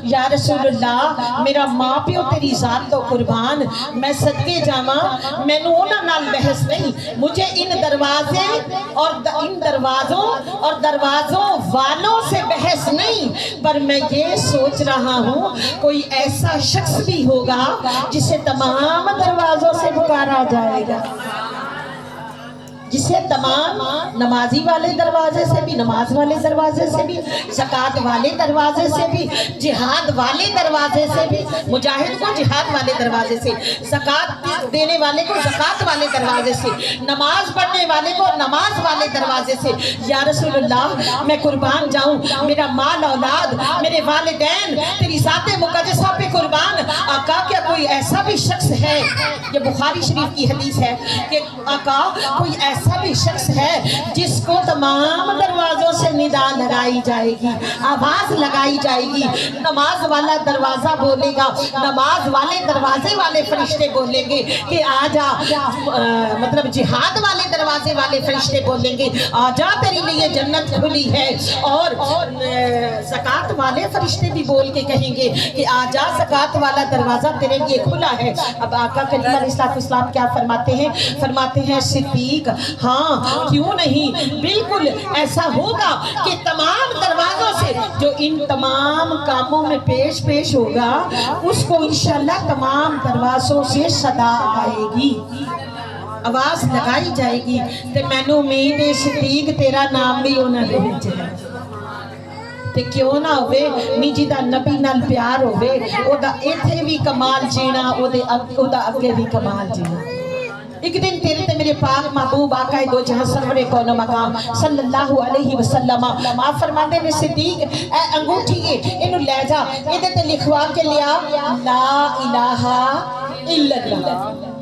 یا رسول اللہ میرا ماں پیو تیری ذات تو قربان میں صدقے جاواں مینوں انہاں نال بحث نہیں مجھے ان دروازے اور ان دروازوں اور دروازوں والوں سے بحث نہیں پر میں یہ سوچ رہا ہوں کوئی ایسا شخص بھی ہوگا جسے تمام دروازوں سے پکارا جائے گا جسے تمام نمازی والے دروازے سے بھی نماز والے دروازے سے بھی زکوٰۃ والے دروازے سے بھی جہاد والے دروازے سے بھی مجاہد کو جہاد والے دروازے سے زکوٰۃ دینے والے کو زکوٰۃ والے دروازے سے نماز پڑھنے والے کو نماز والے دروازے سے یا رسول اللہ میں قربان جاؤں میرا مال اولاد میرے والدین تیری ذات مقدسہ پہ قربان آقا کیا کوئی ایسا بھی شخص ہے یہ بخاری شریف کی حدیث ہے کہ آقا کوئی ایسا بھی شخص ہے جس کو تمام دروازوں سے ندا لگائی جائے گی آواز لگائی جائے گی نماز والا دروازہ بولے گا نماز والے دروازے والے فرشتے بولیں گے کہ آ جا مطلب جہاد والے دروازے والے فرشتے بولیں گے آ جا تیرے لیے جنت کھلی ہے اور زکوٰۃ والے فرشتے بھی بول کے کہیں گے کہ آ جا زکوٰۃ والا دروازہ تیرے لیے کھلا ہے اب آقا کریم علیہ السلام کیا فرماتے ہیں صدیق ہاں کیوں نہیں بالکل ایسا ہوگا کہ تمام دروازوں سے جو ان تمام کاموں میں پیش ہوگا اس کو انشاءاللہ تمام دروازوں سے صدا آئے گی آواز لگائی جائے گی تے مینوں امید ہے صدیق تیرا نام بھی انہاں دے وچ ہے تے کیوں نہ ہوئے نجی دا نبی نال پیار ہوئے او دا ایتھے بھی کمال جینا او دا اگے بھی کمال جینا ایک دن تیرے تے میرے پاک محبوب آقا دو جہاں سرور کون و مقام صلی اللہ علیہ وسلم آپ فرماندے نے صدیق اے انگوٹھی انہوں لے جا ادھے تے لکھوا کے لیا لا الہ الا اللہ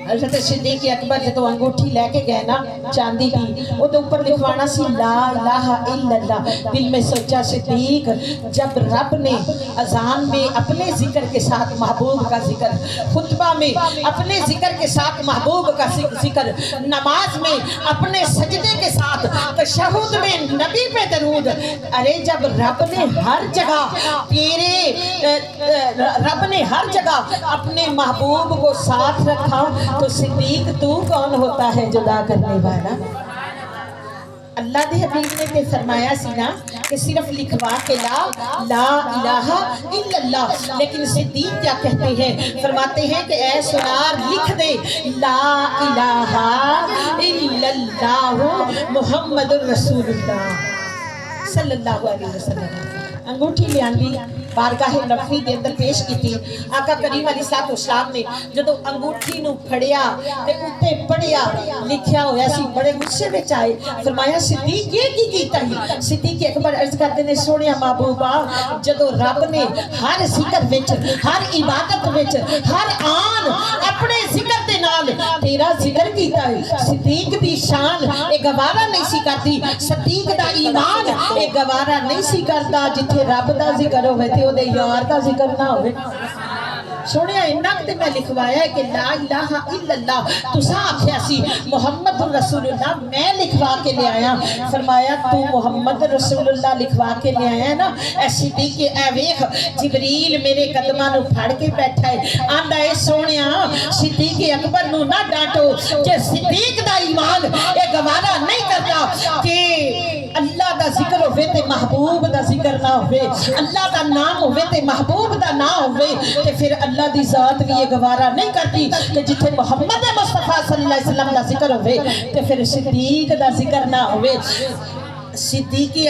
حضرت صدیق اکبر جدو انگوٹھی لے کے گئے نا چاندی کی وہ تو اوپر لکھوانا سی لا الہ الا اللہ دل میں سوچا صدیق جب رب نے اذان میں اپنے ذکر کے ساتھ محبوب کا ذکر خطبہ میں اپنے ذکر کے ساتھ محبوب کا ذکر نماز میں اپنے سجدے کے ساتھ تشہد میں نبی پہ درود ارے جب رب نے ہر جگہ رب نے ہر جگہ اپنے محبوب کو ساتھ رکھا تو صدیق تو کون ہوتا ہے جدا کرنے والا اللہ دے حبیب نے تے فرمایا سی نا کہ صرف لکھوا کے لا الہ الا اللہ لیکن صدیق کیا کہتے ہیں فرماتے ہیں کہ اے سنار لکھ دے لا الہ الا اللہ محمد الرسول اللہ صلی اللہ علیہ وسلم انگوٹھی لے آندی بارگاہ نبوی دے اندر پیش کی تھی آقا کریم علیہ السلام نے جدو انگوٹھی نو پھڑیا تے اوتے پڑھیا لکھیا ہویا سی بڑے غصے وچ آئے فرمایا صدیق یہ کی کیتا ہی صدیق اکبر عرض کرتے نے سونیا محبوبا جدو رب نے ہر ذکر وچ ہر عبادت وچ ہر آن اپنے ذکر دے نال تیرا ذکر کیتا ہے صدیق دی شان اے گوارا نہیں سی کرتی صدیق دا ایمان اے گوارا نہیں سی کرتا جتھے رب دا ذکر ہوئے تے او دے یار دا ذکر نہ ہوئے سوڑیا انک تے میں لکھوایا ہے کہ لا الہ الا اللہ تسا آکھیا سی محمد رسول اللہ میں لکھوا کے لے آیا فرمایا تو محمد رسول اللہ لکھوا کے لے آیا ہے نا اے صدیق اے ویکھ جبریل میرے قدماں نو پھڑ کے بیٹھا ہے آندا اے سونیا صدیق اکبر نو نہ ڈانٹو کہ صدیق دا ایمان اے گوارا نہیں کرتا کہ اللہ دا ذکر ہوئے تے محبوب دا ذکر نہ ہوئے اللہ دا نام ہوئے تے محبوب دا نہ ہوئے تے پھر اللہ دی ذات بھی یہ گوارا نہیں کرتی کہ جتھے محمد مصطفیٰ صلی اللہ علیہ وسلم دا ذکر ہوئے تے پھر صدیق دا ذکر نہ ہوئے صدیقی